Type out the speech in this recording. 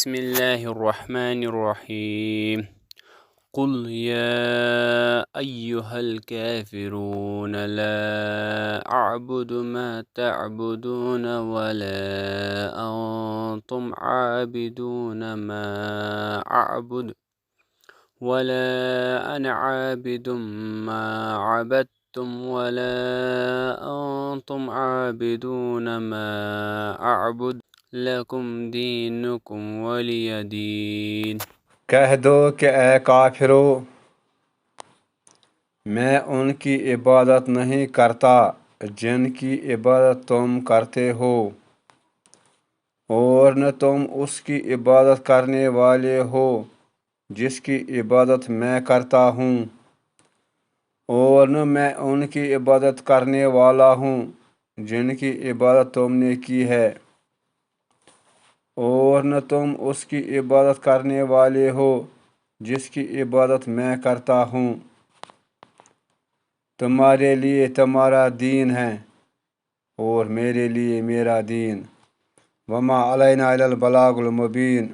बिस्मिल्लाहिर्रहमानिर्रहीम। कुल या अय्युहल काफिरून ला अअबुदु मा तअबुदून वला अंतुम आबिदून मा अअबुदु वला अना आबिदुम मा अबदतुम वला अंतुम आबिदून मा अअबुदु लकुम दीनुकुम वलिय दीन। कह दो कि ए काफिरो, मैं उनकी इबादत नहीं करता जिनकी इबादत तुम करते हो, और न तुम उसकी इबादत करने वाले हो जिसकी इबादत मैं करता हूँ, और न मैं उनकी इबादत करने वाला हूँ जिनकी इबादत तुमने की है, और न तुम उसकी इबादत करने वाले हो जिसकी इबादत मैं करता हूँ। तुम्हारे लिए तुम्हारा दीन है और मेरे लिए मेरा दीन। वमा अलैना इल्लल बलागुल मुबीन।